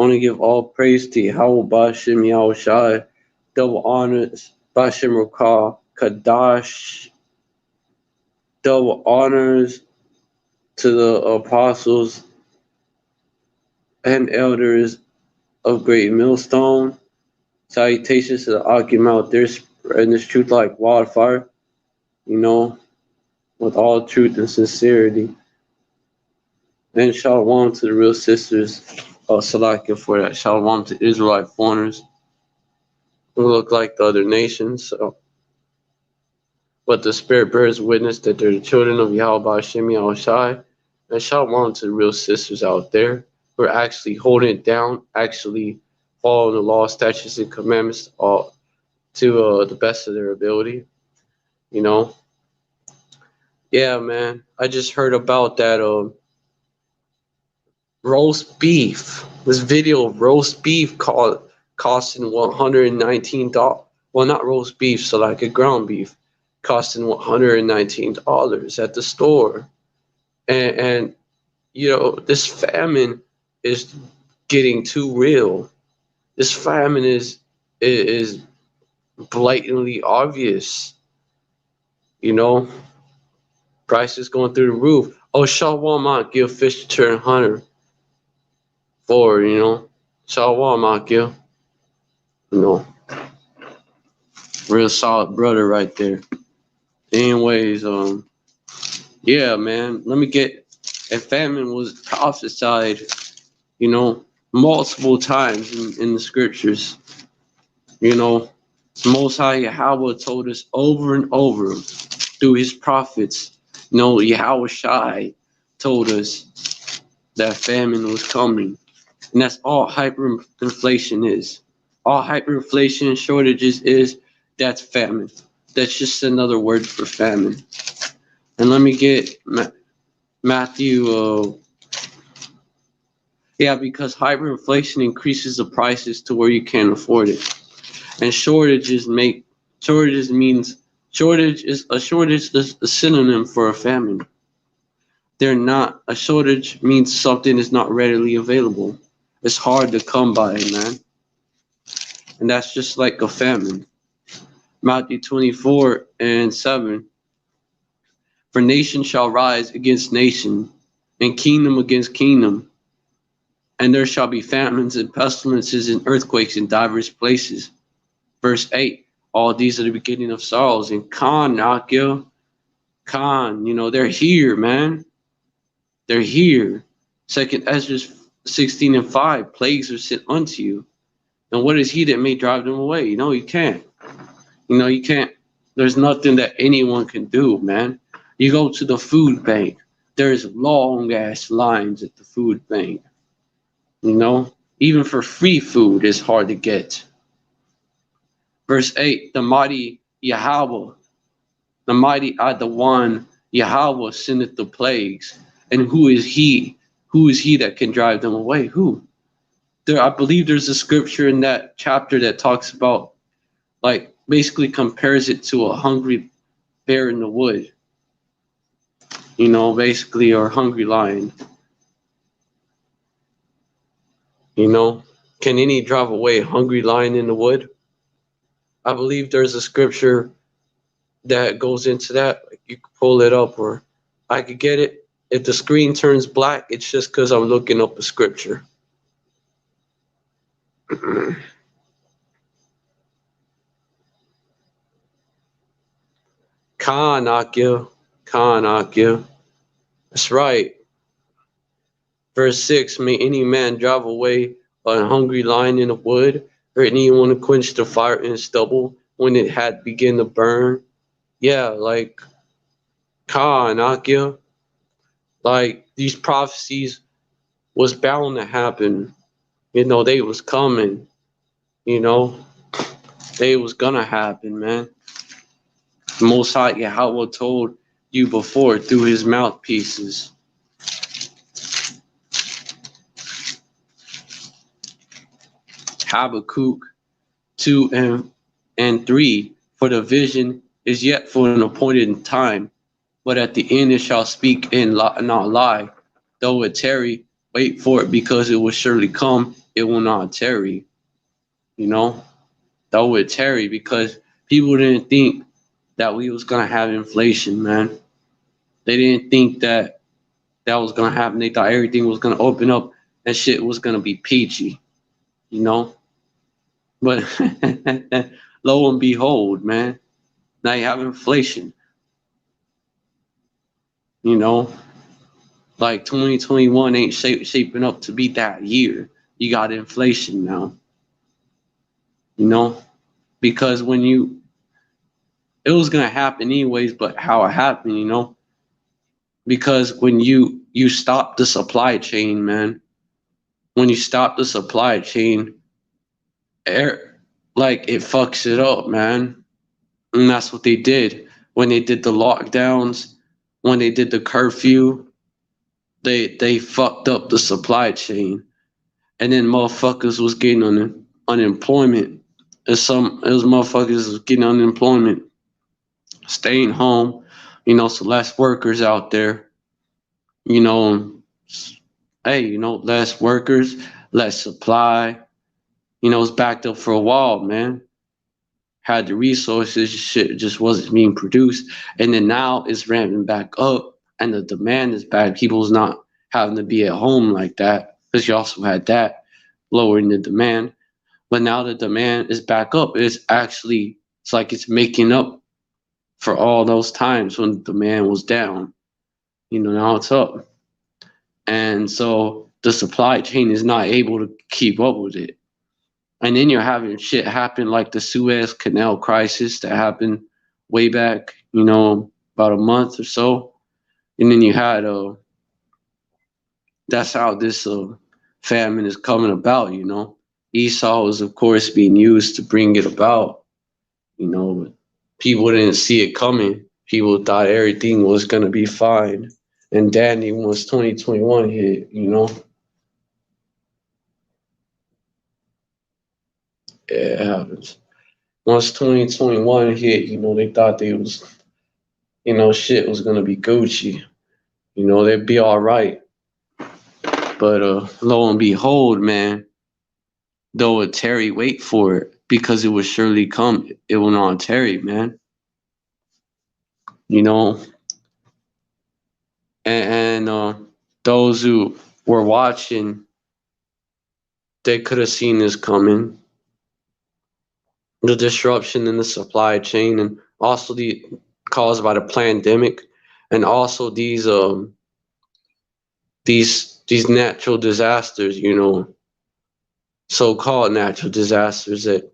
want to give all praise to Yahweh Bashem Yahweh Shai, double honors Bashem Rakah Kadash, double honors to the apostles and elders of Great Millstone. Salutations to the Akim out there spreading this truth like wildfire, with all truth and sincerity. And shalom to the real sisters of Salakia for that. Shalom to Israelite foreigners who look like the other nations. But the Spirit bears witness that they're the children of Yahweh Hashem Yahushai. And shalom to the real sisters out there who are actually holding it down, actually following the law, statutes, and commandments to the best of their ability. Yeah, man. I just heard about that roast beef. This video of roast beef costing $119. Well, not roast beef, so like a ground beef, costing $119 at the store. And this famine is getting too real. This famine is blatantly obvious. Prices going through the roof. Oh, Shalom give fish to turn hunter. For Shalom give. Real solid brother right there. Anyways, yeah, man. Let me get. And famine was prophesied, multiple times in the scriptures. Most High Yahweh told us over and over through his prophets. Yahweh Shai told us that famine was coming. And that's all hyperinflation is. All hyperinflation shortages that's famine. That's just another word for famine. And let me get Matthew. Because hyperinflation increases the prices to where you can't afford it. And shortage is a synonym for a famine. A shortage means something is not readily available. It's hard to come by, man. And that's just like a famine. Matthew 24:7. For nation shall rise against nation, and kingdom against kingdom. And there shall be famines and pestilences and earthquakes in divers places. Verse 8. All these are the beginning of sorrows. And Khan, Nakil, Khan, they're here, man. They're here. 2 Ezra 16:5. Plagues are sent unto you. And what is he that may drive them away? You can't. You can't. There's nothing that anyone can do, man. You go to the food bank. There's long ass lines at the food bank. Even for free food is hard to get. Verse 8, the mighty Yahweh, the mighty Adawan, Yahweh sendeth the plagues. And who is he? Who is he that can drive them away? Who? I believe there's a scripture in that chapter that talks about, basically compares it to a hungry bear in the wood. Basically, or hungry lion. Can any drive away a hungry lion in the wood? I believe there's a scripture that goes into that. You can pull it up, or I could get it. If the screen turns black, it's just because I'm looking up a scripture. Khan Akil. That's right. Verse 6, may any man drive away a hungry lion in the wood, or anyone quench the fire in stubble when it had begun to burn? Yeah, Akil. These prophecies was bound to happen. They was coming. They was gonna happen, man. The Most High Yahweh told you before through his mouthpieces. Habakkuk 2:3. For the vision is yet for an appointed time, but at the end it shall speak and not lie. Though it tarry, wait for it because it will surely come. It will not tarry. You know, that would tarry because people didn't think that we was gonna have inflation, man. They didn't think that that was gonna happen. They thought everything was gonna open up and shit was gonna be peachy. You know, but lo and behold, man, now you have inflation. You know, like 2021 ain't shaping up to be that year. You got inflation now. You know, because when you it was gonna happen anyways, but how it happened, you know, because when you stop the supply chain, man, when you stop the supply chain, air, like it fucks it up, man. And that's what they did when they did the lockdowns, when they did the curfew. They fucked up the supply chain, and then motherfuckers was getting on unemployment. And some those motherfuckers was getting unemployment, staying home. You know, so less workers out there. You know, hey, you know, less workers, less supply. You know, it's backed up for a while, man. Had the resources, shit just wasn't being produced. And then now it's ramping back up and the demand is back. People's not having to be at home like that because you also had that lowering the demand. But now the demand is back up. It's like it's making up for all those times when the demand was down. You know, now it's up. And so the supply chain is not able to keep up with it. And then you're having shit happen like the Suez Canal crisis that happened way back, you know, about a month or so. And then you had that's how this famine is coming about, you know. Esau was of course being used to bring it about, you know, but people didn't see it coming. People thought everything was gonna be fine. And Danny, once 2021 hit, you know, it happens. Once 2021 hit, you know, they thought they was, you know, shit was gonna be Gucci. You know, they'd be all right. But lo and behold, man, though it tarry, wait for it because it will surely come. It will not tarry, man. You know, and those who were watching, they could have seen this coming. The disruption in the supply chain, and also the caused by the pandemic, and also these natural disasters. You know, so-called natural disasters that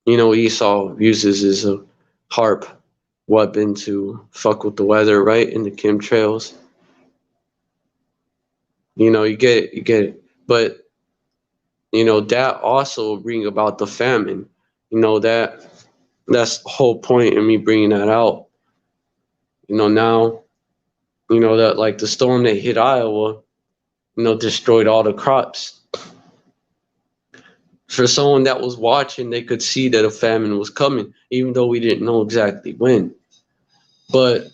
you know Esau uses as a harp weapon to fuck with the weather, right? In the chemtrails. You know, you get it. But you know, that also bring about the famine. You know, that's the whole point in me bringing that out. You know, now, you know, that like the storm that hit Iowa, you know, destroyed all the crops. For someone that was watching, they could see that a famine was coming, even though we didn't know exactly when. But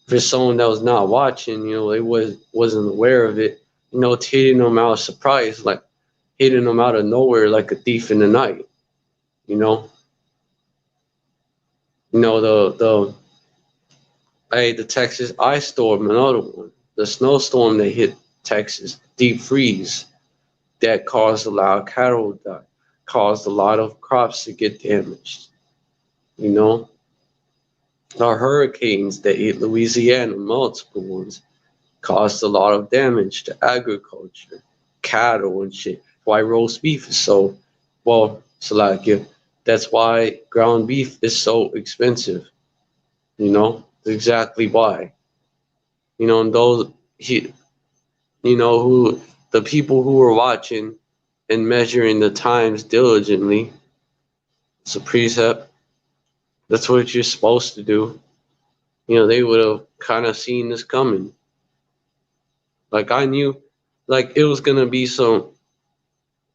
for someone that was not watching, you know, they wasn't aware of it. You know, it's hitting them out of surprise, like hitting them out of nowhere, like a thief in the night. You know, the hey, the Texas ice storm, another one. The snowstorm that hit Texas, deep freeze, that caused a lot of cattle to die, caused a lot of crops to get damaged. You know, the hurricanes that hit Louisiana, multiple ones, caused a lot of damage to agriculture, cattle and shit. Why roast beef is so well, Salakia. That's why ground beef is so expensive. You know, exactly why. You know, and those he, you know, who the people who were watching and measuring the times diligently. It's a precept. That's what you're supposed to do. You know, they would have kind of seen this coming. Like I knew, like it was gonna be some,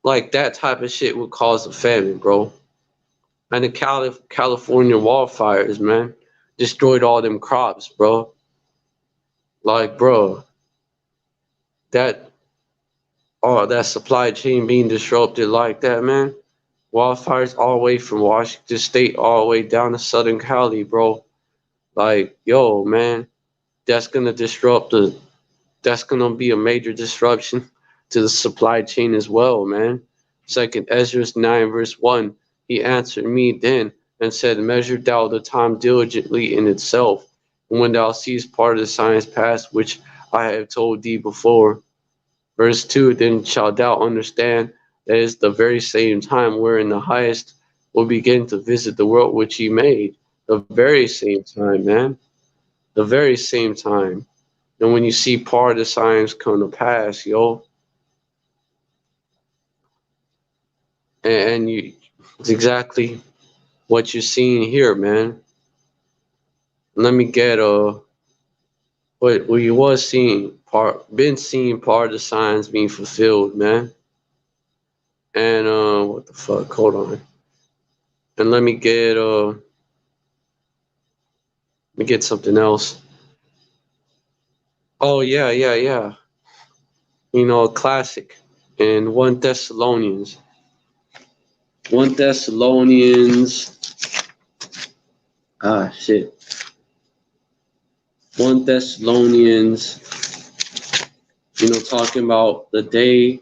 like that type of shit would cause a famine, bro. And the California wildfires, man, destroyed all them crops, bro. Like, bro, that. Oh, that supply chain being disrupted like that, man. Wildfires all the way from Washington State all the way down to Southern Cali, bro. Like, yo, man, that's gonna disrupt the that's gonna be a major disruption to the supply chain as well, man. Second Ezra 9 verse 1, he answered me then and said, measure thou the time diligently in itself, and when thou seest part of the signs past which I have told thee before. Verse 2, then shalt thou understand that it is the very same time wherein the highest will begin to visit the world which he made. The very same time, man. The very same time. And when you see part of the signs come to pass, yo, and you, it's exactly what you're seeing here, man. Let me get what you was seeing been seeing part of the signs being fulfilled, man. And what the fuck? Hold on. And let me get something else. Oh yeah, yeah, yeah. You know, a classic. And 1 Thessalonians. 1 Thessalonians. Ah, shit. 1 Thessalonians. You know, talking about the day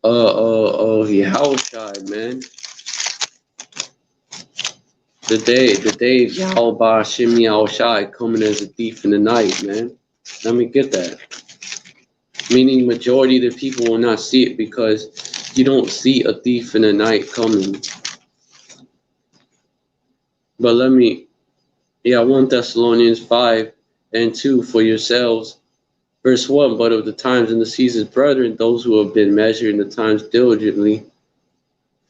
of Yahushua, man. The day of Yahweh Shem Yahushua coming as a thief in the night, man. Let me get that. Meaning majority of the people will not see it because you don't see a thief in the night coming. But let me, 1 Thessalonians 5 and 2 for yourselves. Verse 1, but of the times and the seasons, brethren, those who have been measuring the times diligently,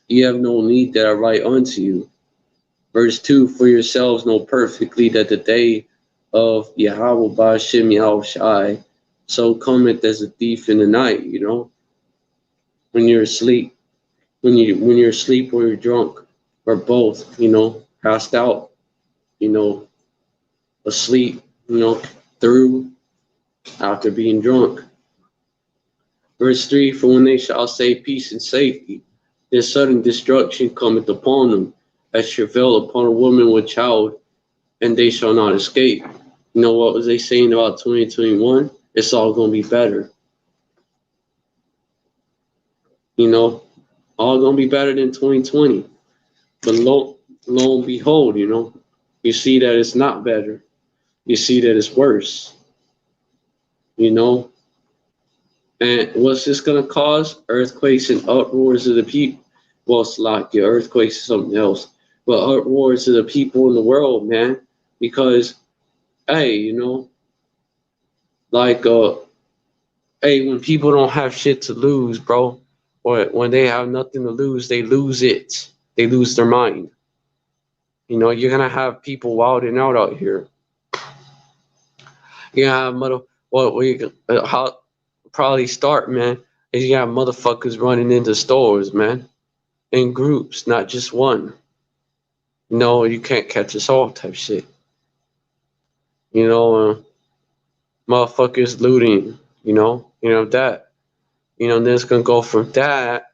ye have no need that I write unto you. Verse 2, for yourselves know perfectly that the day of Yahweh Ba'ashem Yahushai so cometh as a thief in the night, you know, when you're asleep, when you're asleep or you're drunk, or both, you know, passed out, you know, asleep, you know, through after being drunk. Verse 3, for when they shall say peace and safety, their sudden destruction cometh upon them, as travail upon a woman with child, and they shall not escape. You know what was they saying about 2021? It's all going to be better. You know, all going to be better than 2020. But lo and behold, you know, you see that it's not better. You see that it's worse. You know, and what's this going to cause? Earthquakes and uproars of the people. Well, it's like your earthquakes is something else. But uproars of the people in the world, man. Because, hey, you know, like, hey, when people don't have shit to lose, bro, or when they have nothing to lose, they lose it. They lose their mind. You know, you're going to have people wilding out here. You're going to have how probably start, man, is you got motherfuckers running into stores, man, in groups, not just one. No, you can't catch us all type shit. You know, motherfuckers looting, you know that. You know, then it's gonna go from that,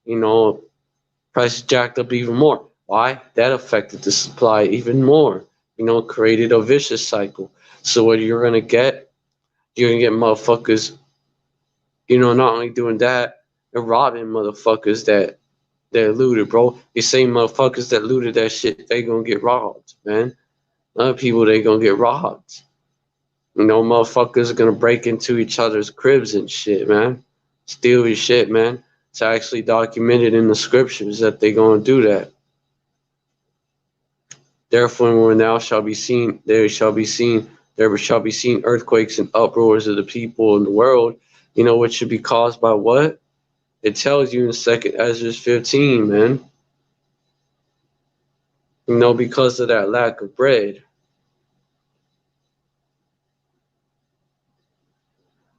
you know, prices jacked up even more. Why? That affected the supply even more. You know, created a vicious cycle. So what you're gonna get, motherfuckers, you know, not only doing that, they're robbing motherfuckers that looted, bro. The same motherfuckers that looted that shit, they gonna get robbed, man. Other people, they gonna get robbed. You know, motherfuckers are gonna break into each other's cribs and shit, man. Steal your shit, man. It's actually documented in the scriptures that they gonna do that. Therefore, when there shall be seen earthquakes and uproars of the people in the world, you know, which should be caused by what? It tells you in 2 Ezra 15, man. You know, because of that lack of bread.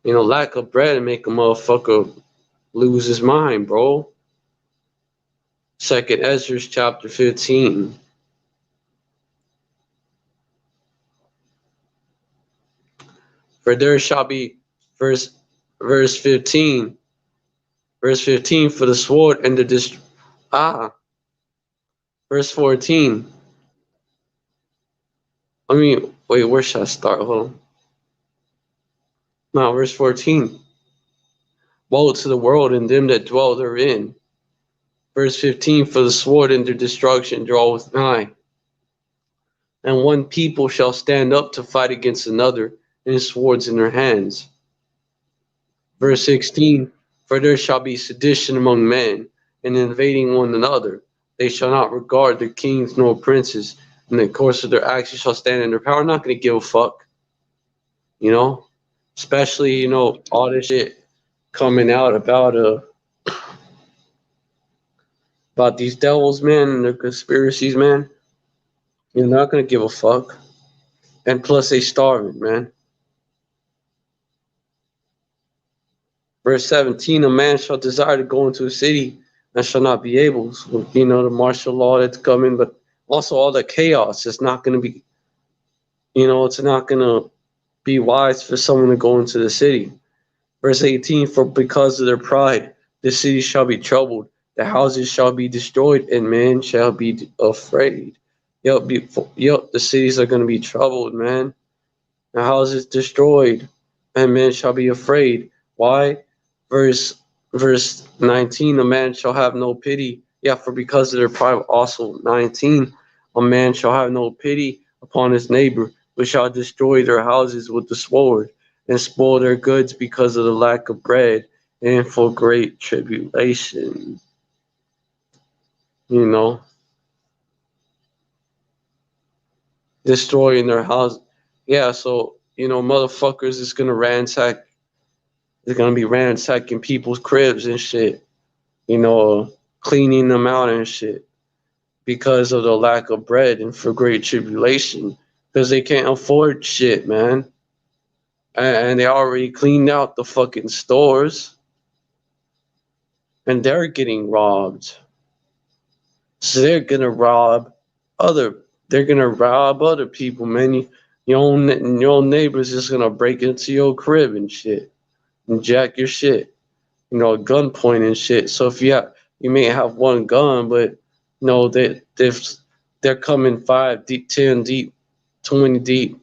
You know, lack of bread make a motherfucker lose his mind, bro. 2 Ezra chapter 15. For there shall be verse 15. Verse 15, for the sword and the ah. Verse 14. I mean, wait, where should I start? Hold on. No, verse 14. Woe to the world and them that dwell therein. Verse 15, for the sword and their destruction draweth nigh. And one people shall stand up to fight against another, and swords in their hands. Verse 16, for there shall be sedition among men, and invading one another. They shall not regard their kings nor princes, and the course of their actions shall stand in their power. Not going to give a fuck, you know? Especially, all this shit coming out about these devils, man, and their conspiracies, man. You're not going to give a fuck. And plus, they starving, man. Verse 17, a man shall desire to go into a city and shall not be able. So, the martial law that's coming, but also all the chaos. It's not going to be, it's not going to be wise for someone to go into the city. Verse 18, for because of their pride, the city shall be troubled, the houses shall be destroyed, and men shall be afraid. The cities are going to be troubled, man. The houses destroyed, and men shall be afraid. Why? Verse verse 19, a man shall have no pity. Yeah, for because of their pride. Also 19, a man shall have no pity upon his neighbor, but shall destroy their houses with the sword, and spoil their goods because of the lack of bread, and for great tribulation. You know, destroying their house. Yeah, so motherfuckers is gonna ransack. They're gonna be ransacking people's cribs and shit. Cleaning them out and shit because of the lack of bread and for great tribulation, because they can't afford shit, man. And they already cleaned out the fucking stores, and they're getting robbed. So other. They're gonna rob other people, man. Your own neighbor's just gonna break into your crib and shit, and jack your shit. Gunpoint and shit. So if you may have one gun, but they're coming 5 deep, 10 deep, 20 deep,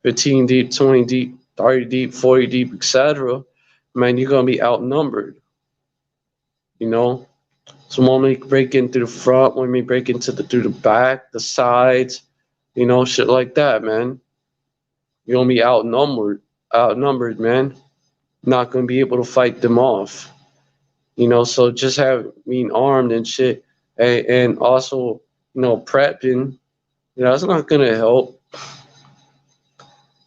15 deep, 20 deep, 30 deep, 40 deep, etc. Man, you're gonna be outnumbered. So one may break in through the front, one may break through the back, the sides, shit like that, man. You're gonna be outnumbered, man. Not gonna be able to fight them off. So just being armed and shit, and also, prepping, it's not gonna help.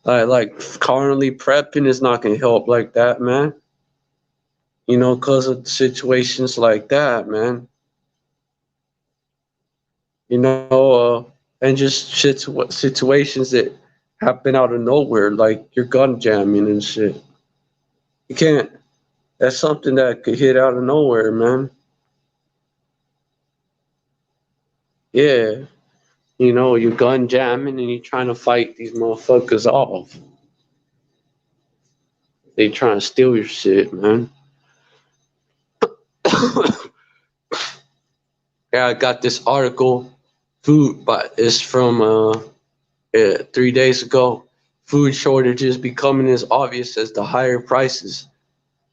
Like currently prepping is not gonna help like that, man. Because of situations like that, man. And just situations that happen out of nowhere, like your gun jamming and shit. You can't. That's something that could hit out of nowhere, man. Yeah. You're gun jamming and you're trying to fight these motherfuckers off. They trying to steal your shit, man. Yeah, I got this article. Food, but it's from 3 days ago. Food shortages becoming as obvious as the higher prices.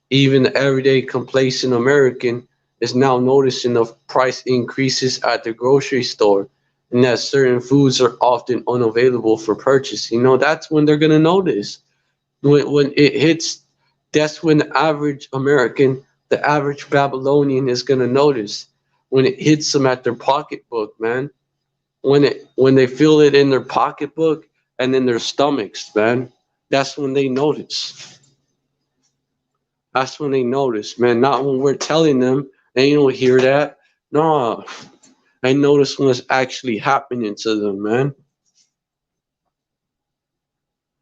Even the everyday complacent American is now noticing the price increases at the grocery store, and that certain foods are often unavailable for purchase. That's when they're gonna notice. When it hits, that's when the average American, the average Babylonian is gonna notice. When it hits them at their pocketbook, man. When they feel it in their pocketbook and in their stomachs, man. That's when they notice. That's when they notice, man. Not when we're telling them, and you don't hear that. No, I notice when it's actually happening to them, man.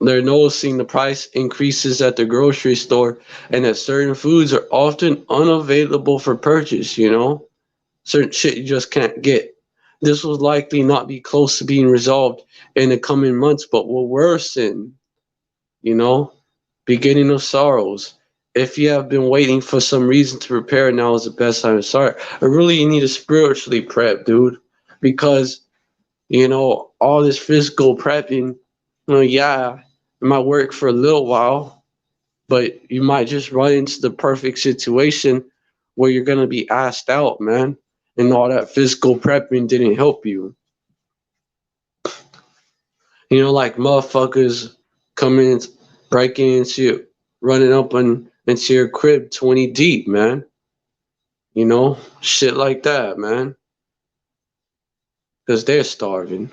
They're noticing the price increases at the grocery store, and that certain foods are often unavailable for purchase. Certain shit you just can't get. This will likely not be close to being resolved in the coming months, but will worsen. you know, beginning of sorrows. if you have been waiting for some reason to prepare, now is the best time to start. I really need to spiritually prep, dude, because all this physical prepping, yeah, it might work for a little while, but you might just run into the perfect situation where you're gonna be asked out, man, and all that physical prepping didn't help you. Like motherfuckers coming in, breaking into, running up into your crib 20 deep, man. Shit like that, man, because they're starving.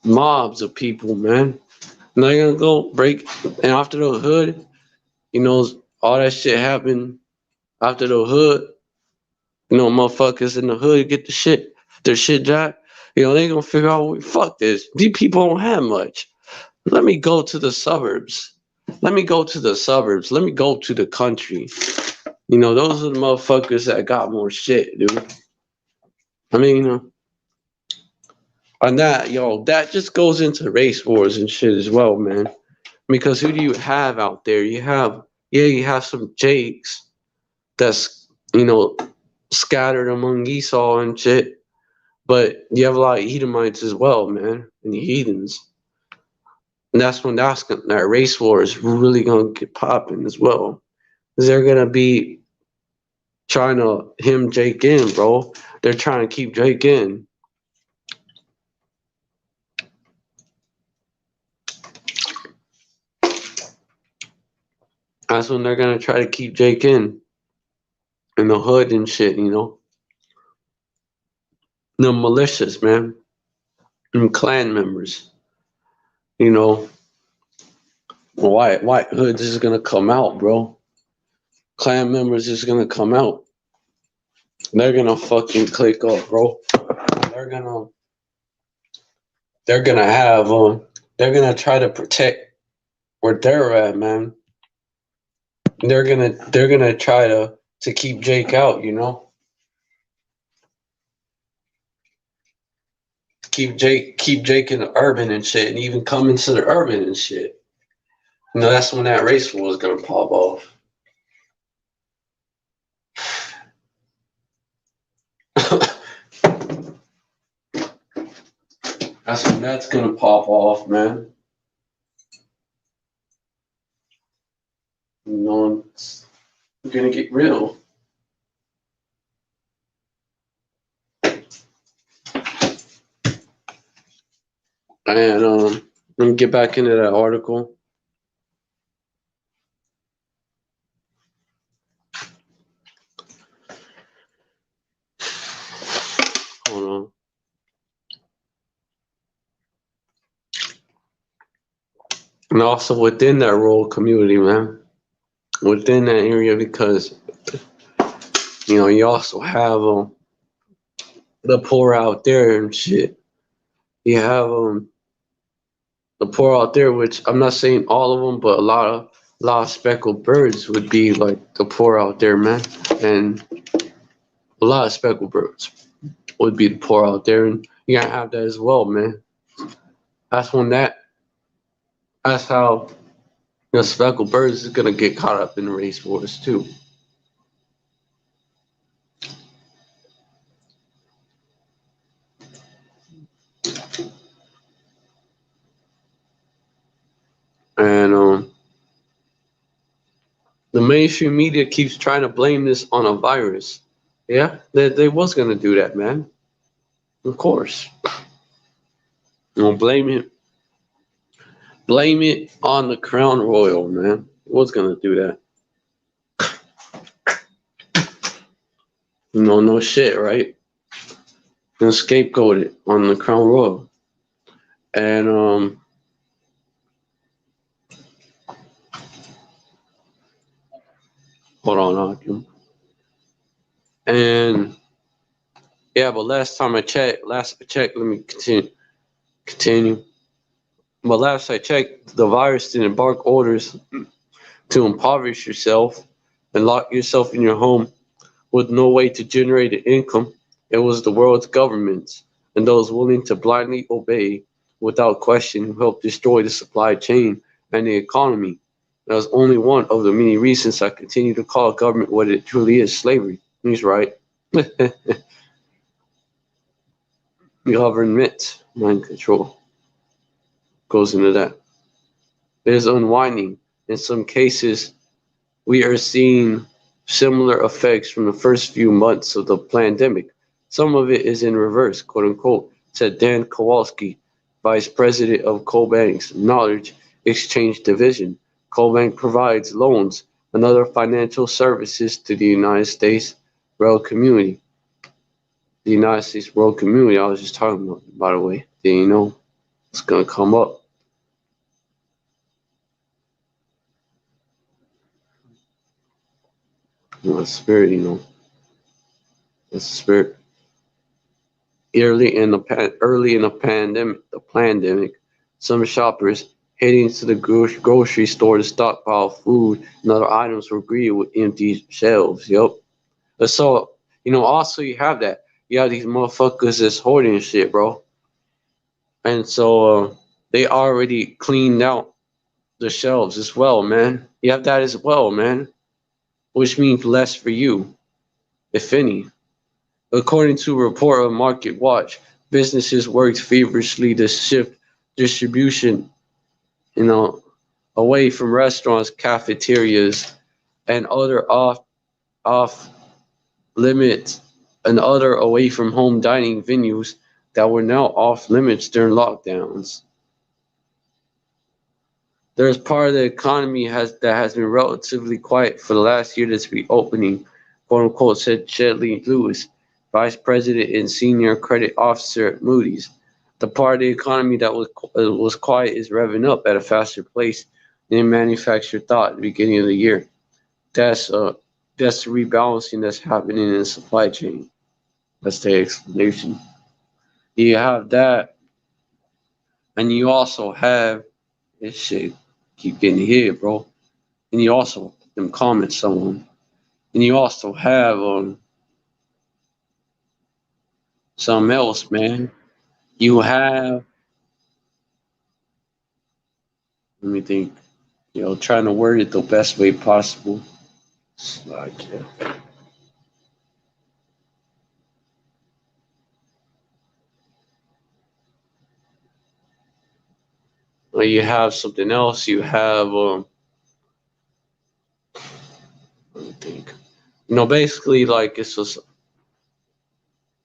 Mobs of people, man. And they're gonna go break, and after the hood, all that shit happened after the hood. Motherfuckers in the hood get their shit jacked. They gonna figure out, well, fuck this. These people don't have much. Let me go to the suburbs. Let me go to the suburbs. Let me go to the country. Those are the motherfuckers that got more shit, dude. I mean, on that, that just goes into race wars and shit as well, man. Because who do you have out there? You have some Jakes that's, scattered among Esau and shit. But you have a lot of Edomites as well, man, and the heathens. And that's when that race war is really gonna get popping as well. Because they're gonna be trying to hem Jake in, bro. They're trying to keep Jake in. That's when they're gonna try to keep Jake in the hood and shit, The militias, man, and clan members, White hoods is gonna come out, bro. Clan members is gonna come out. They're gonna fucking click up, bro. They're gonna they're gonna have they're gonna try to protect where they're at, man. They're gonna try to keep Jake out, keep Jake in the urban and shit, and even come into the urban and shit. That's when that race war is gonna pop off. That's when that's gonna pop off, man. It's gonna get real. And let me get back into that article. Hold on. And also within that rural community, man, within that area, because you also have the poor out there and shit. You have the poor out there, which I'm not saying all of them, but a lot of speckled birds would be like the poor out there, man. And a lot of speckled birds would be the poor out there, and you gotta have that as well, man. That's that's how the speckled birds is gonna get caught up in the race wars too. And the mainstream media keeps trying to blame this on a virus. Yeah, they was gonna do that, man. Of course. Blame it. Blame it on the crown royal, man. It was gonna do that. No shit, right? And scapegoat it on the crown royal. And hold on, Akim. And yeah, but last I checked, let me continue. But last I checked, the virus didn't bark orders to impoverish yourself and lock yourself in your home with no way to generate an income. It was the world's governments and those willing to blindly obey without question, helped destroy the supply chain and the economy. That was only one of the many reasons I continue to call government what it truly is, slavery. He's right. Government, mind control, goes into that. It is unwinding. In some cases, we are seeing similar effects from the first few months of the pandemic. Some of it is in reverse, quote unquote, said Dan Kowalski, Vice President of Cobank's Knowledge Exchange Division. Cobank provides loans and other financial services to the United States rural community. The United States rural community I was just talking about, by the way. Didn't you know it's going to come up? Spirit, that's the spirit. Early in the pandemic, some shoppers heading to the grocery store to stockpile food and other items were greeted with empty shelves. Yep. So also you have that. You have these motherfuckers that's hoarding shit, bro. And so they already cleaned out the shelves as well, man. You have that as well, man. Which means less for you, if any. According to a report of Market Watch, businesses worked feverishly to shift distribution, you know, away from restaurants, cafeterias, and other off limits and other away from home dining venues that were now off limits during lockdowns. There's part of the economy that has been relatively quiet for the last year that's reopening, quote unquote, said Shedley Lewis, Vice President and Senior Credit Officer at Moody's. The part of the economy that was quiet is revving up at a faster pace than manufacturer thought at the beginning of the year. That's the rebalancing that's happening in the supply chain. That's the explanation. You have that, and you also have this shit keep getting hit, bro. And you also them comments someone, and you also have something else, man. You have let me think, trying to word it the best way possible. Like, you have something else. You have let me think. Basically, like it's just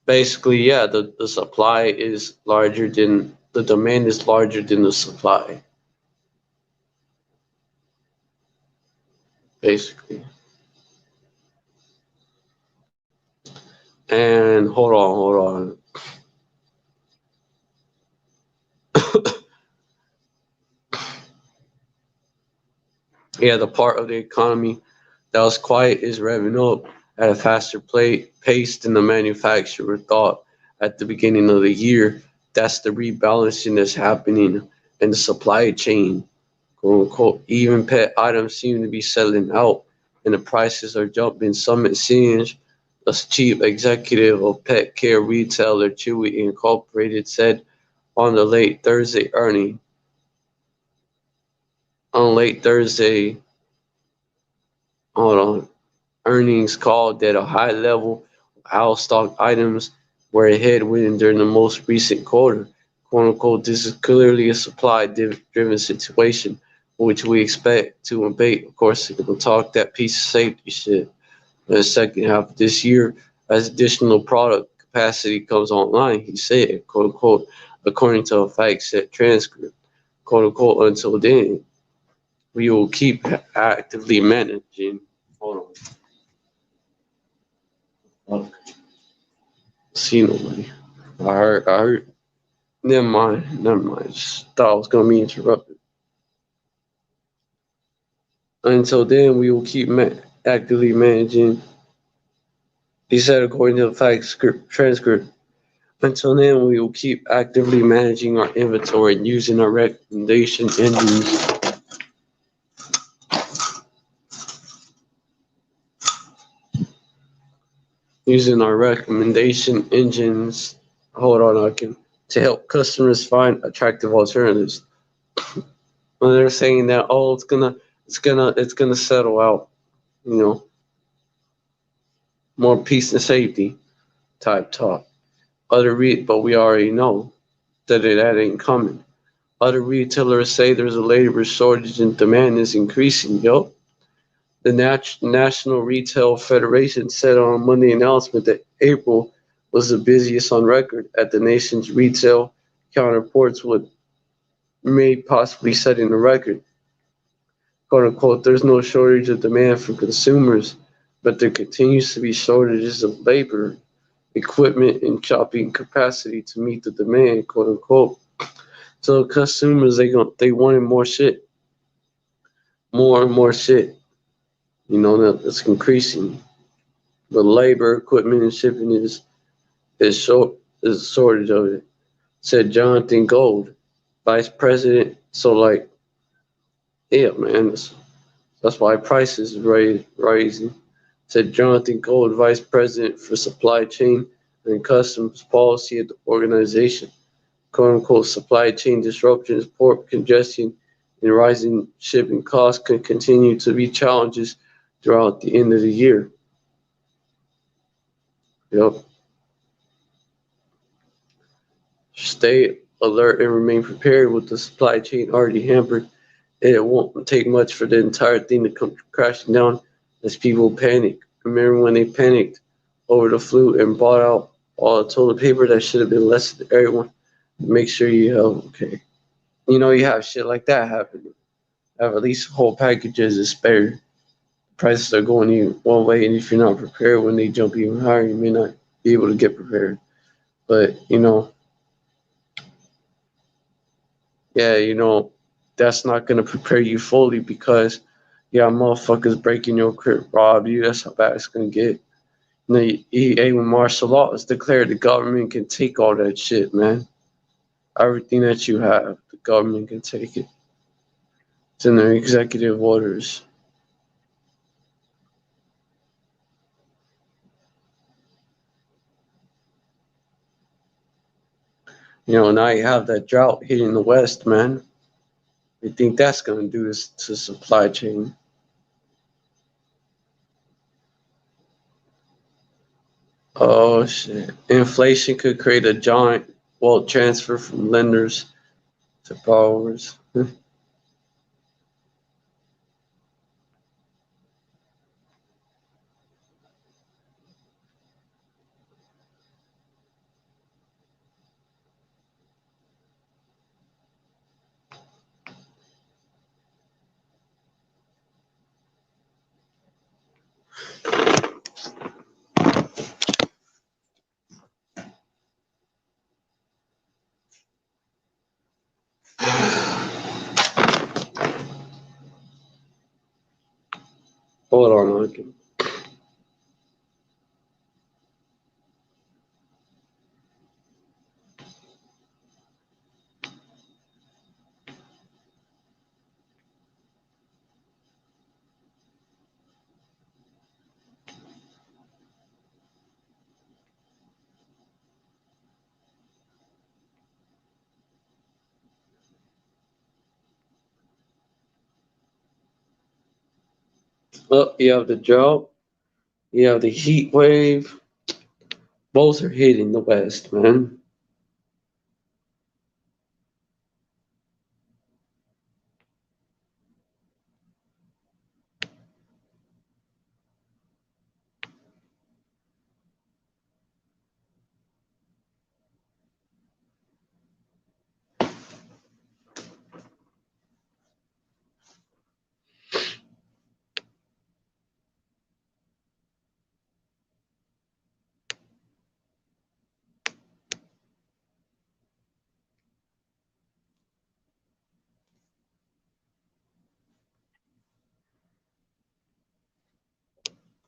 basically, yeah. The supply is larger than the demand is larger than the supply. Basically, and hold on. Yeah, the part of the economy that was quiet is revving up at a faster pace than the manufacturer thought at the beginning of the year. That's the rebalancing that's happening in the supply chain. Quote unquote. Even pet items seem to be selling out and the prices are jumping. Summit Singe, a chief executive of pet care retailer Chewy Incorporated, said on the late Thursday, hold on, earnings called that a high level of out-of-stock items were a headwind during the most recent quarter. "Quote unquote, this is clearly a supply-driven situation, which we expect to abate." Of course, we'll talk that piece of safety shit in the second half of this year as additional product capacity comes online, he said, quote unquote, according to a fact-set transcript. Quote unquote, until then, we will keep actively managing. Hold on. See nobody. I heard. Never mind. Just thought I was gonna be interrupted. Until then, we will keep actively managing. He said, according to the fact script transcript. Until then, we will keep actively managing our inventory and using our recommendation engines. Using our recommendation engines. Hold on, I can to help customers find attractive alternatives. When they're saying that, oh, it's gonna settle out, you know, more peace and safety type talk. But we already know that ain't coming. Other retailers say there's a labor shortage and demand is increasing. Yo, the National Retail Federation said on a Monday announcement that April was the busiest on record at the nation's retail counterports, with May possibly setting the record. "Quote unquote, there's no shortage of demand for consumers, but there continues to be shortages of labor, equipment, and shopping capacity to meet the demand," quote unquote. So consumers they wanted more shit, more and more shit. You know that it's increasing. The labor, equipment, and shipping is a shortage of it, said Jonathan Gold, vice president. So like, yeah, man, that's why prices rising, said Jonathan Gold, vice president for supply chain and customs policy at the organization. "Quote unquote, supply chain disruptions, port congestion, and rising shipping costs could continue to be challenges throughout the end of the year." Yep. Stay alert and remain prepared. With the supply chain already hampered, it won't take much for the entire thing to come crashing down as people panic. Remember when they panicked over the flu and bought out all the toilet paper that should have been less to everyone? Make sure you have, okay. You know, you have shit like that happen. Have at least whole packages is spare. Prices are going you one way, and if you're not prepared when they jump even higher, you may not be able to get prepared. But, yeah, that's not going to prepare you fully because, yeah, motherfuckers breaking your crib, rob you. That's how bad it's going to get. When martial law is declared, the government can take all that shit, man. Everything that you have, the government can take it. It's in their executive orders. Now you have that drought hitting the West, man. You think that's going to do this to supply chain? Oh, shit. Inflation could create a giant wealth transfer from lenders to borrowers. Hold on, okay. Oh, you have the drought, you have the heat wave. Both are hitting the West, man.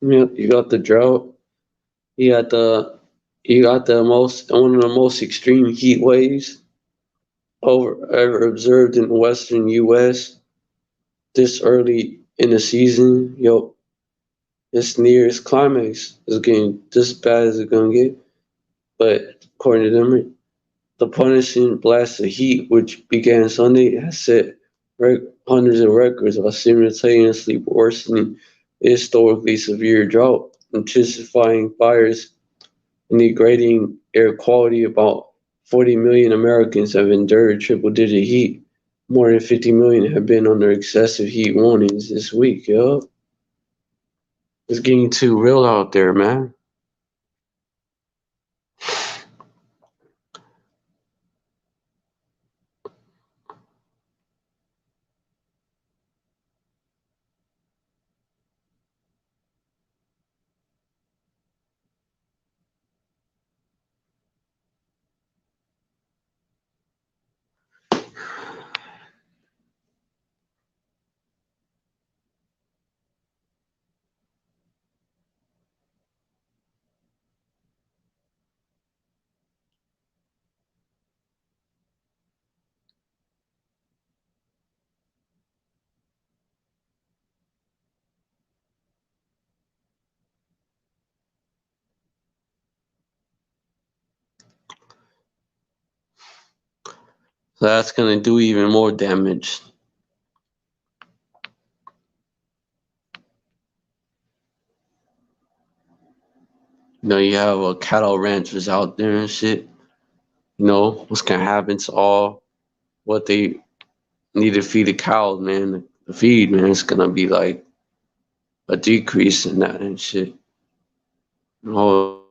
You got the drought. You got the you got the most one of the most extreme heat waves ever observed in the western U.S. this early in the season. Yo, it's near its climax. It's getting this bad as it's gonna get. But according to them, The punishing blast of heat, which began Sunday, has set hundreds of records while simultaneously worsening historically severe drought, intensifying fires, and degrading air quality. About 40 million Americans have endured triple-digit heat. More than 50 million have been under excessive heat warnings this week, yo. It's getting too real out there, man. So that's gonna do even more damage. You know, you have cattle ranchers out there and shit. You know, what's gonna happen to all what they need to feed the cows, man? The feed, man, it's gonna be like a decrease in that and shit. Oh,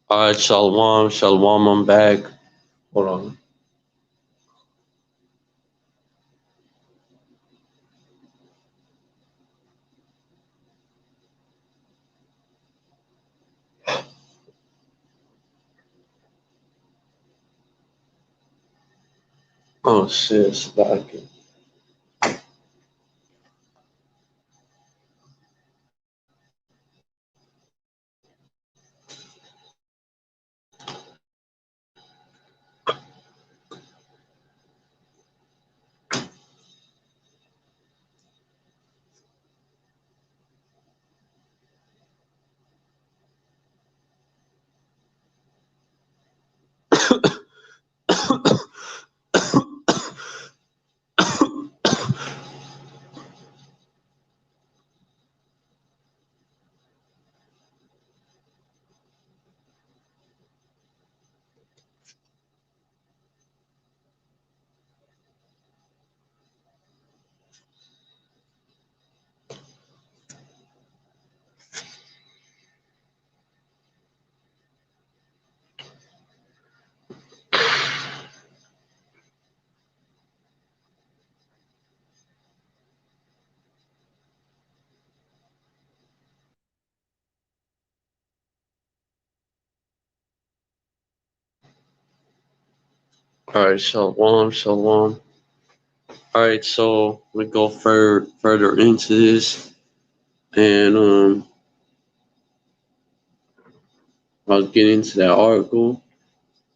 all right, shalom, shalom. I'm back. Hold on. Oh shit, it's back. All right, shalom, shalom. All right, so we go further into this, and I'll get into that article.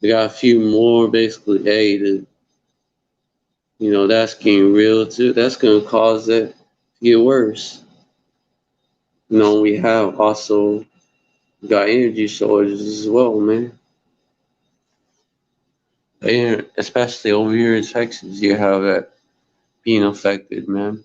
We got a few more, basically. Hey, that's getting real too. That's gonna cause it to get worse. We have also got energy shortages as well, man. And especially over here in Texas, you have that being affected, man.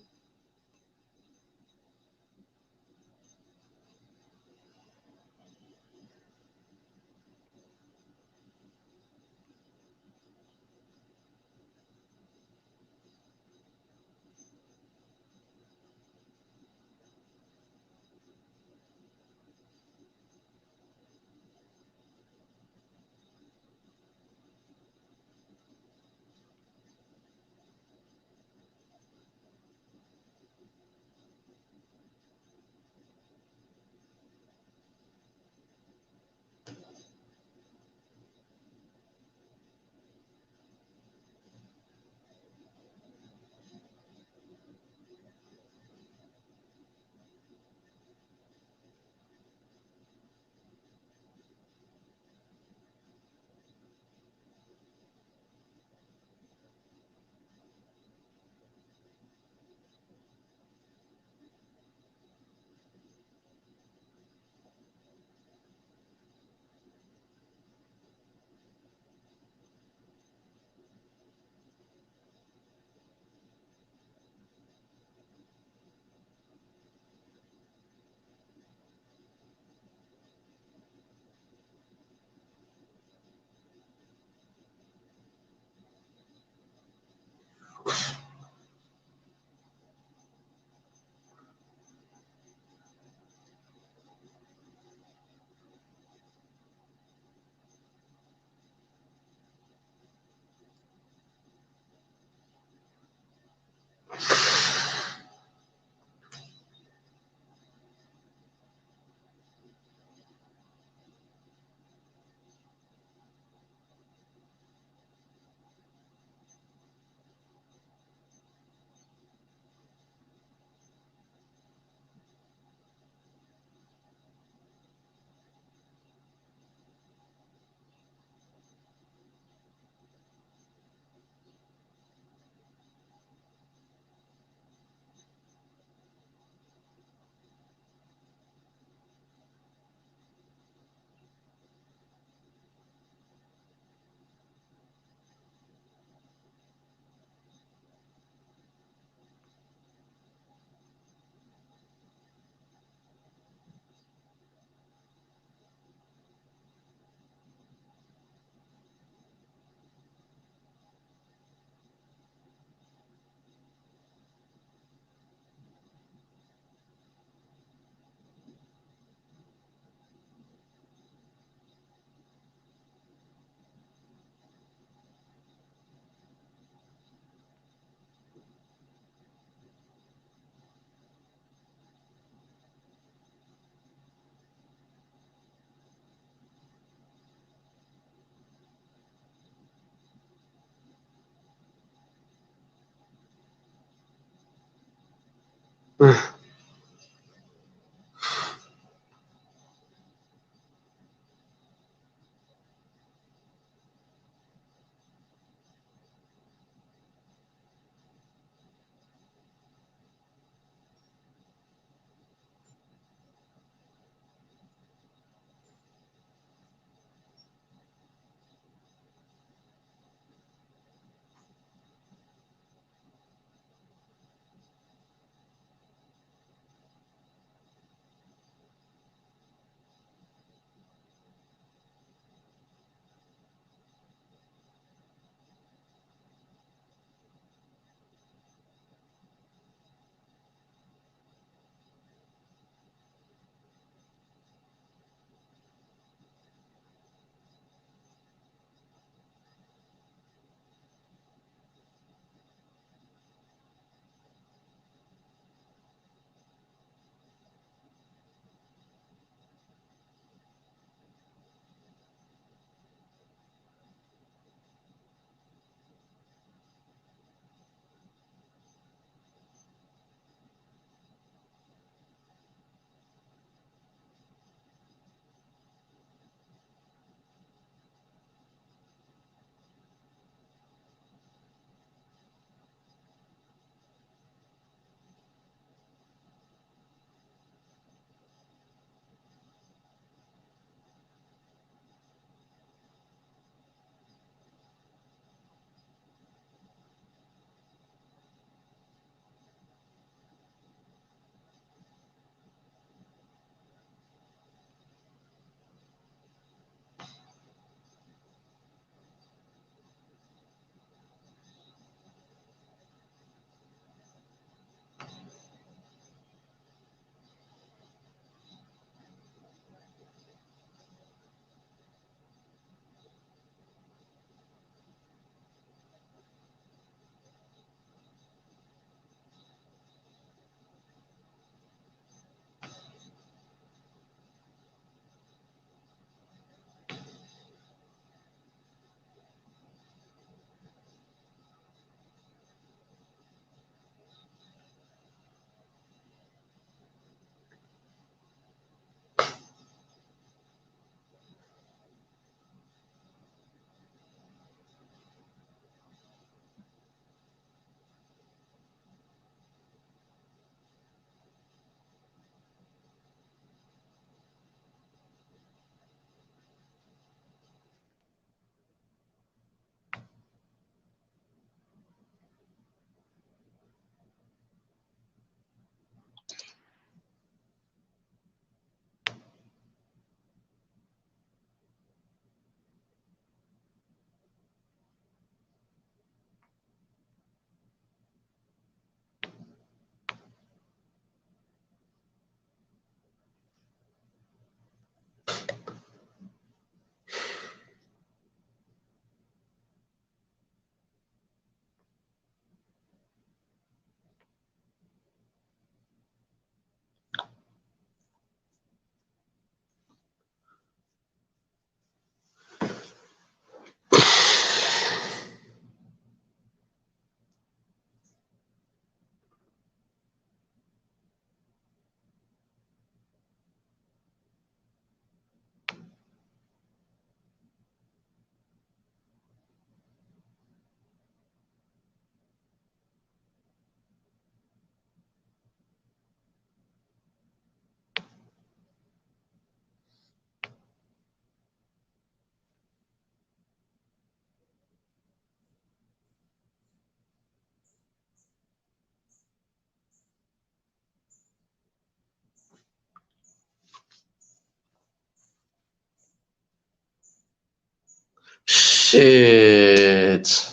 Shit.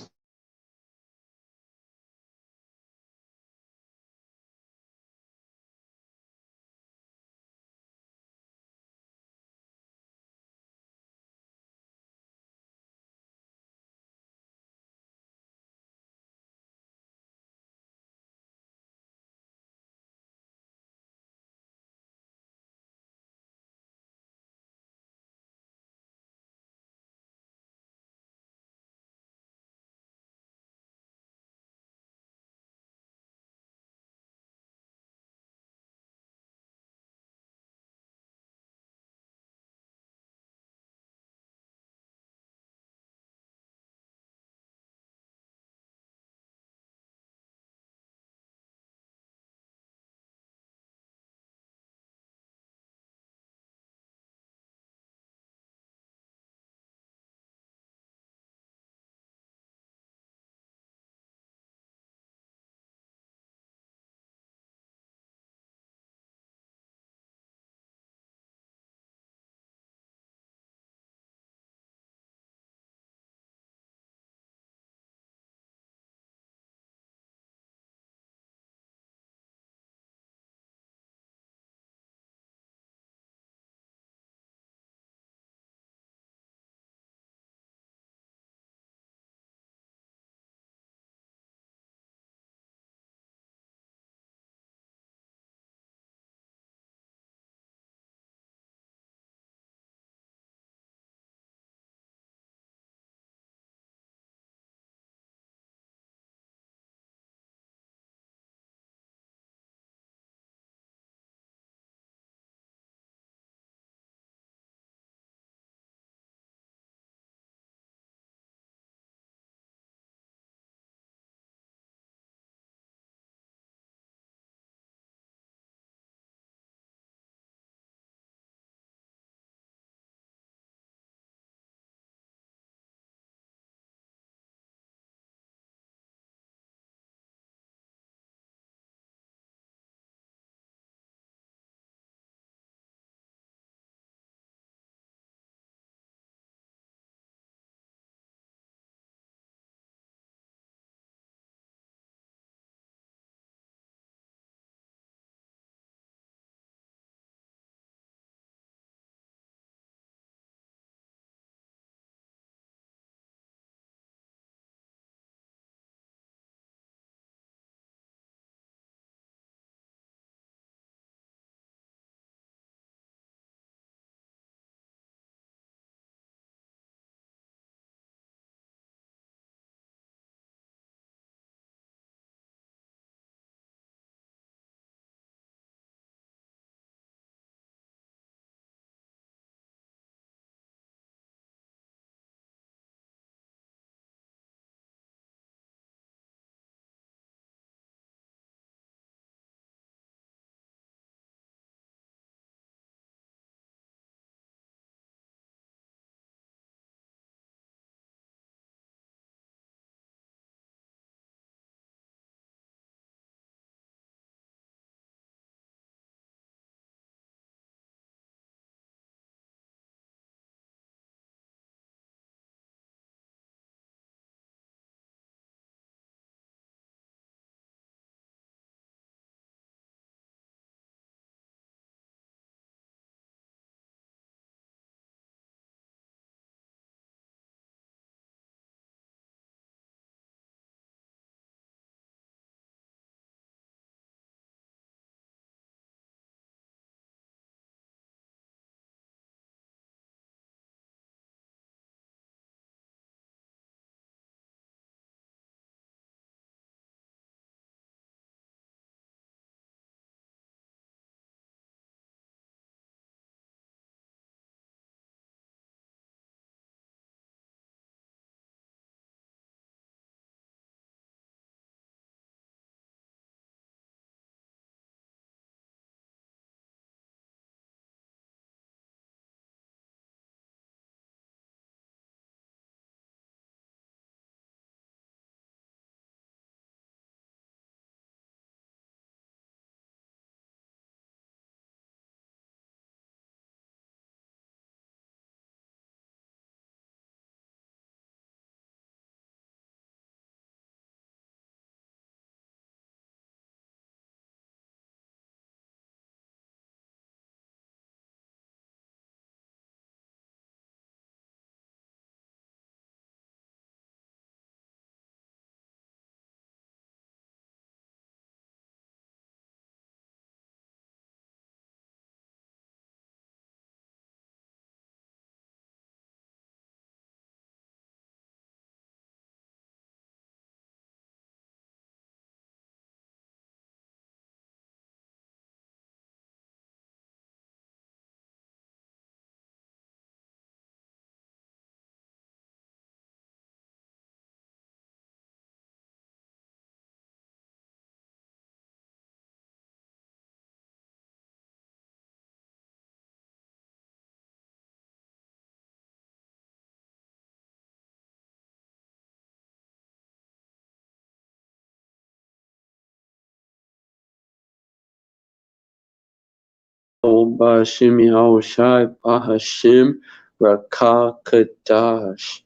Bashim Yahushai Bahashim Rakakadash.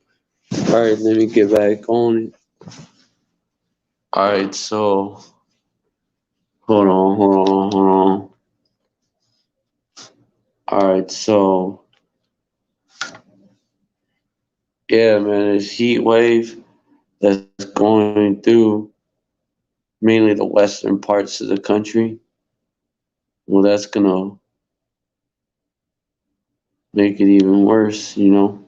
Alright, let me get back on it. Alright, so hold on. Alright, so yeah, man, this heat wave that's going through mainly the western parts of the country. Well, that's gonna make it even worse, you know.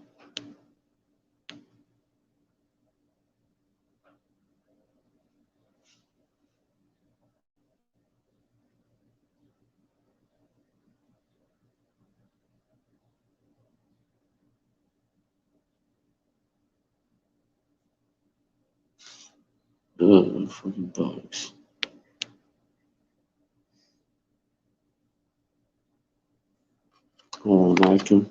Ugh, fucking bugs. Hold on, Michael.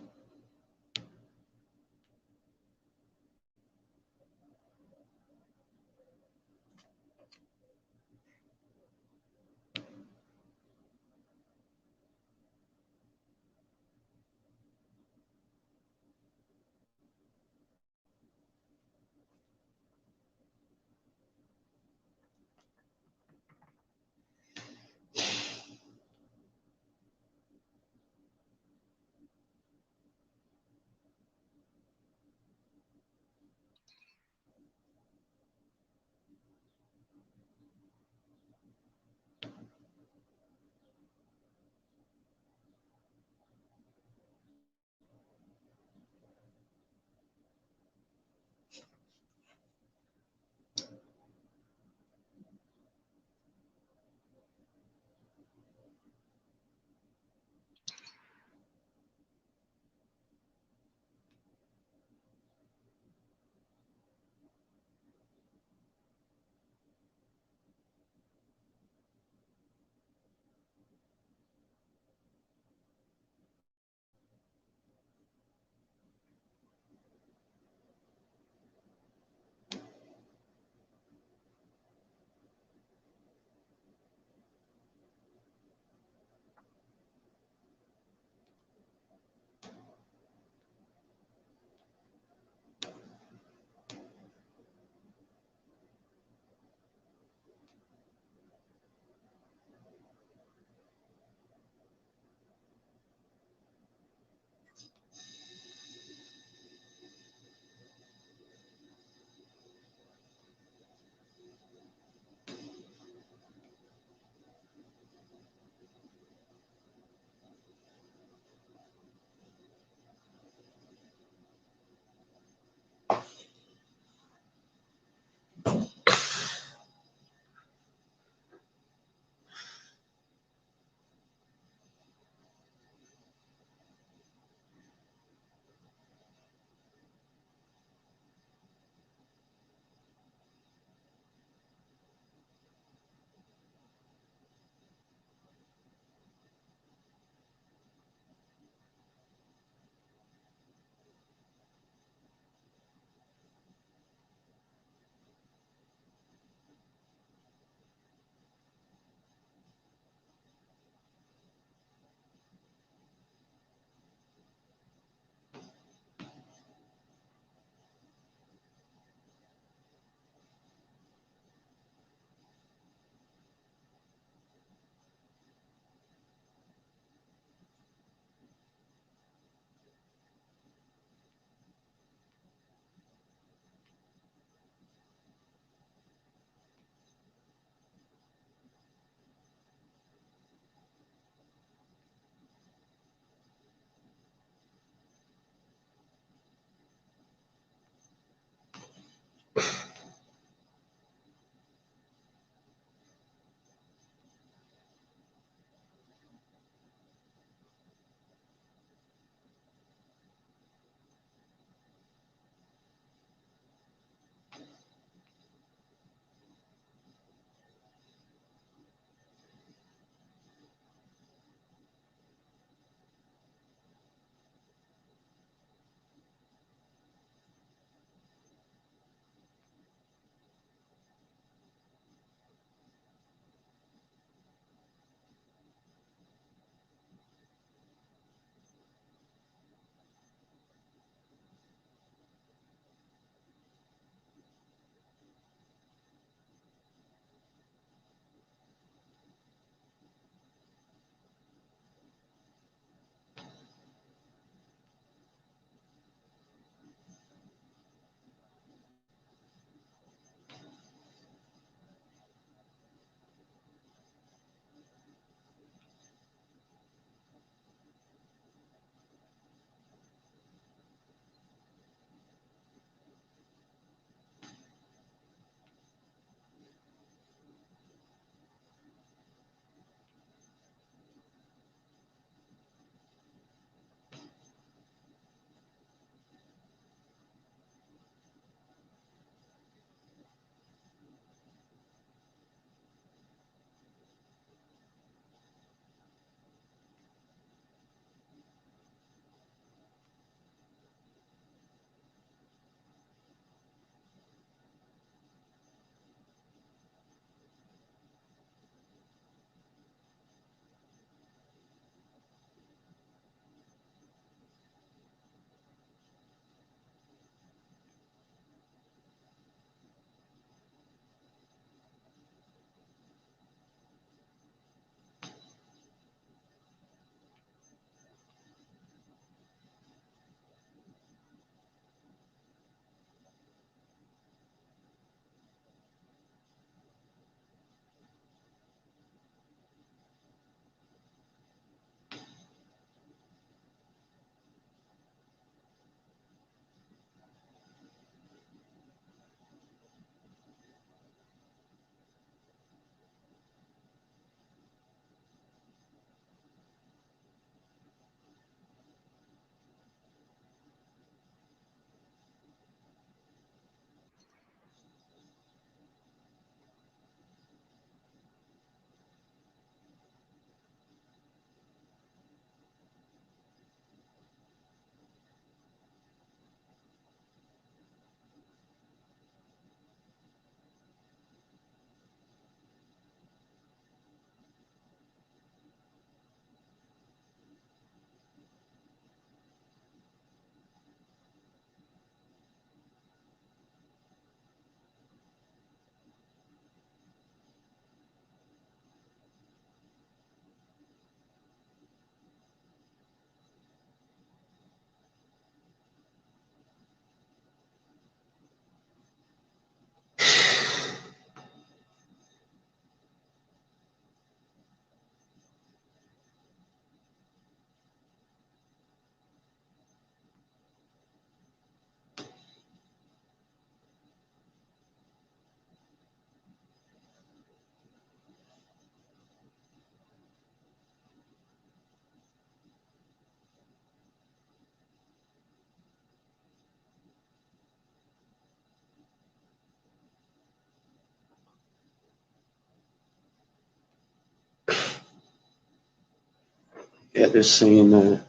Yeah, they're saying that.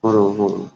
Hold on.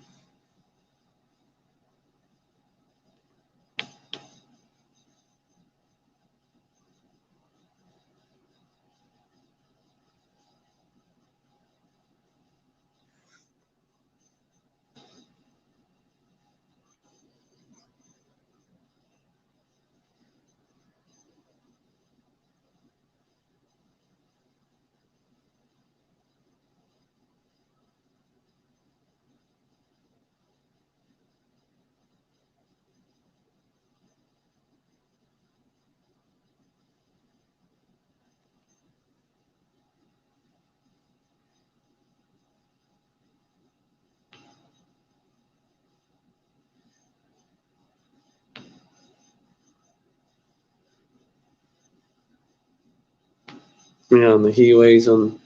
Yeah, and the heat waves on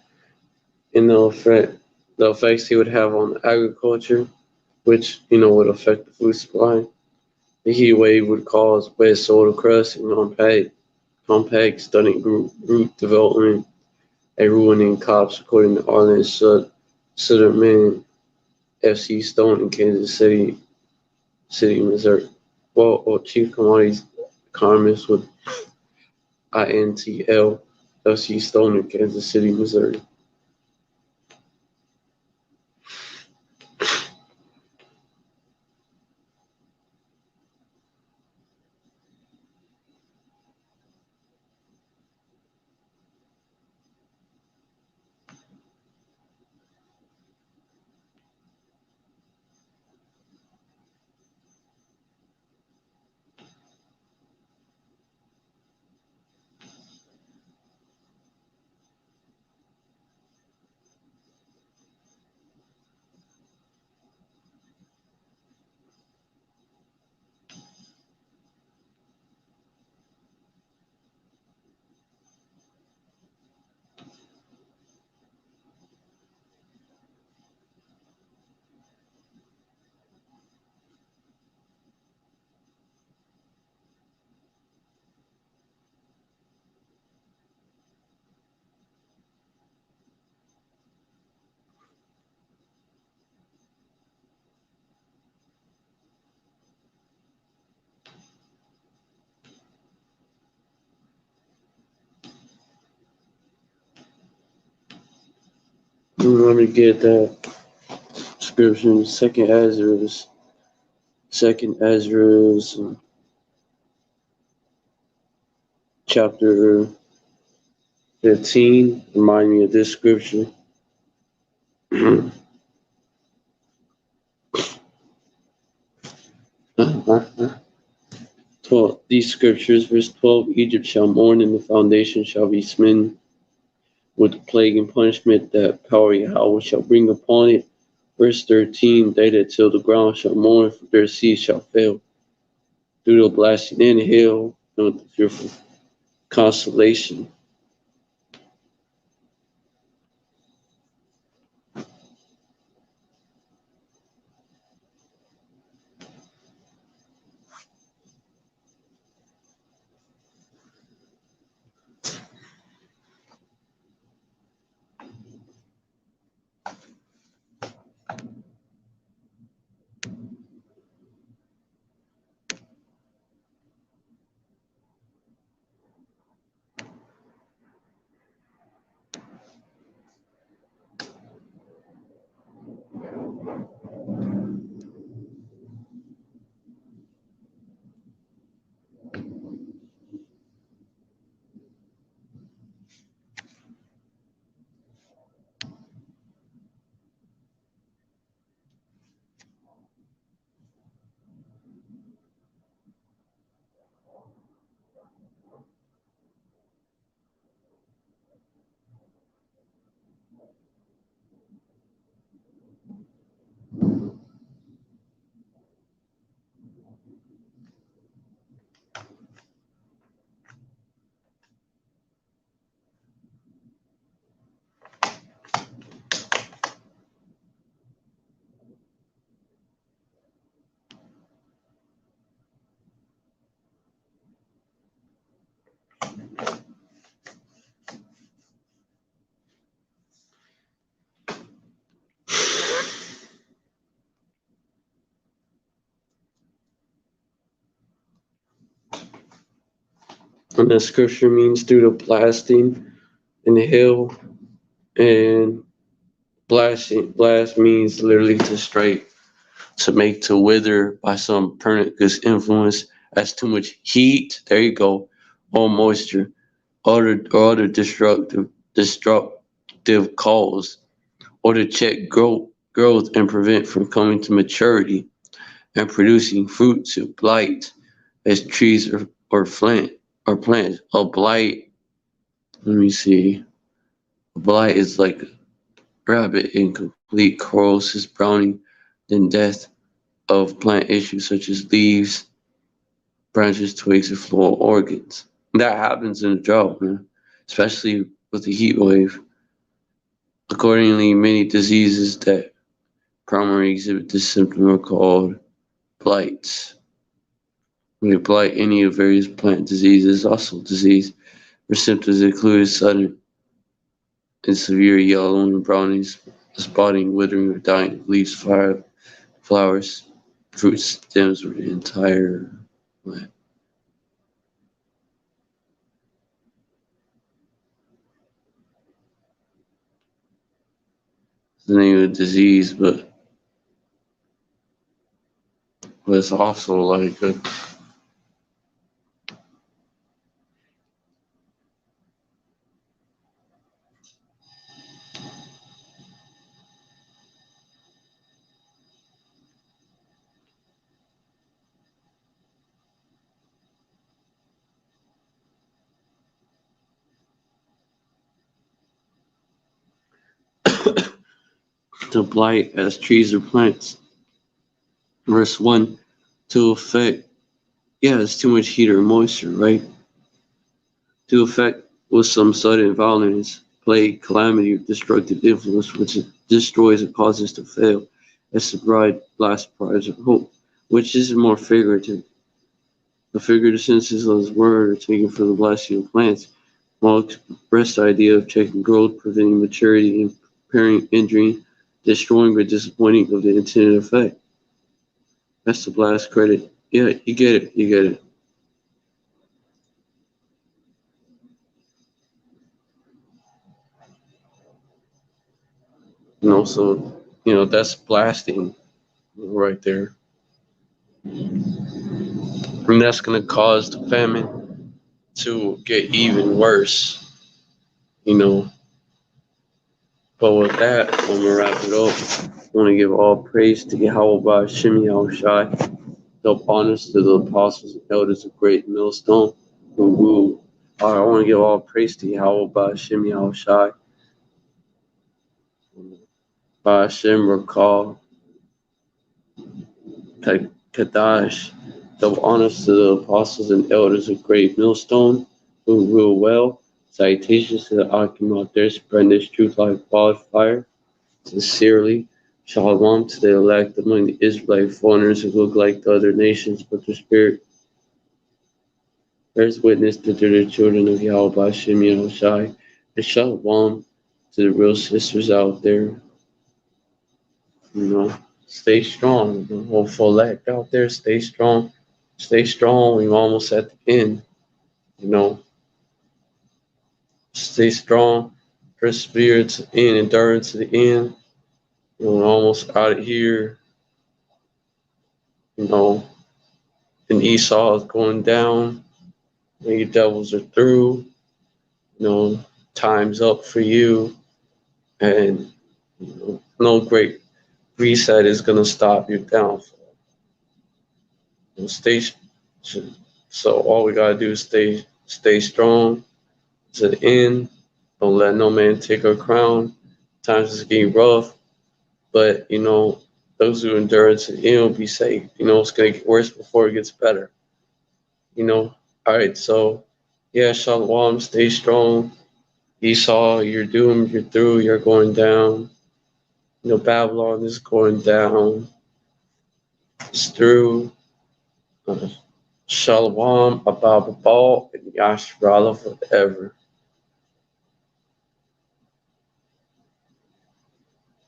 and the effects he would have on agriculture, which would affect the food supply. The heat wave would cause wet soil crust and compact stunted root development and ruining crops, according to Arlen Sutherman, FC Stone in Kansas City, Missouri. Well, chief commodities economist with INTL, FC Stone in Kansas City, Missouri. Let me get that description. Second Ezra's chapter 15. Remind me of this scripture. 12. These scriptures, verse 12, Egypt shall mourn and the foundation shall be smitten with the plague and punishment that power Yahweh shall bring upon it. Verse 13, they that till the ground shall mourn, for their seed shall fail. Through the blasting and hail, and with the fearful consolation. And the scripture means due to blasting in the hill, and blast means literally to strike, to make, to wither by some pernicious influence as too much heat. There you go. Or moisture, or other destructive cause, or to check growth and prevent from coming to maturity and producing fruit to blight as trees or plants. A blight, let me see. A blight is like rapid incomplete corrosive browning, then death of plant issues such as leaves, branches, twigs, and floral organs. That happens in a drought, man, especially with the heat wave. Accordingly, many diseases that primarily exhibit this symptom are called blights. When they blight any of various plant diseases, also disease, where symptoms include sudden and severe yellow and browning, spotting, withering, or dying of leaves, flowers, fruit stems, or the entire plant. It's the name of the disease, but it's also like to blight as trees or plants. Verse 1, to affect, yeah, it's too much heat or moisture, right? To affect with some sudden violence, plague, calamity, or destructive influence which destroys and causes to fail, as the bride last prize of hope, which is more figurative. The figurative senses of this word are taken from the blessing of plants, while express the idea of checking growth, preventing maturity, and preparing injury, destroying or disappointing of the intended effect. That's the blast credit. Yeah, you get it, you get it. So, that's blasting right there. And that's going to cause the famine to get even worse, you know. But with that, I'm going to wrap it up. I want to give all praise to Yahweh by Shimi Shai, help honest to the apostles and elders of great millstone. Woo. All right, I want to give all praise to Yahweh by Shimi Shai, by Hashem Rakal, Kadash, help honest to the apostles and elders of great millstone who rule well. Salutations to the Akim out there spreading this truth like wildfire. Sincerely, Shalom to the elect among the Israelite foreigners who look like the other nations, but their spirit bears witness that they're the children of Yahweh Hashem Yahushai. And Shalom to the real sisters out there. Stay strong. The whole elect out there, stay strong. Stay strong. We're almost at the end. You know, stay strong. Persevere to the end. Endure to the end. We're almost out of here. You know, and Esau is going down. The devils are through. Time's up for you. And no great reset is going to stop your downfall. Stay. So all we gotta do is stay strong to the end. Don't let no man take our crown. Times is getting rough, but those who endure to the end will be safe. It's gonna get worse before it gets better. All right. So yeah, Shalom. Stay strong. Esau, you're doomed. You're through. You're going down. Babylon is going down. It's through. Uh, Shalom, Abba Ball, and Yashrala forever.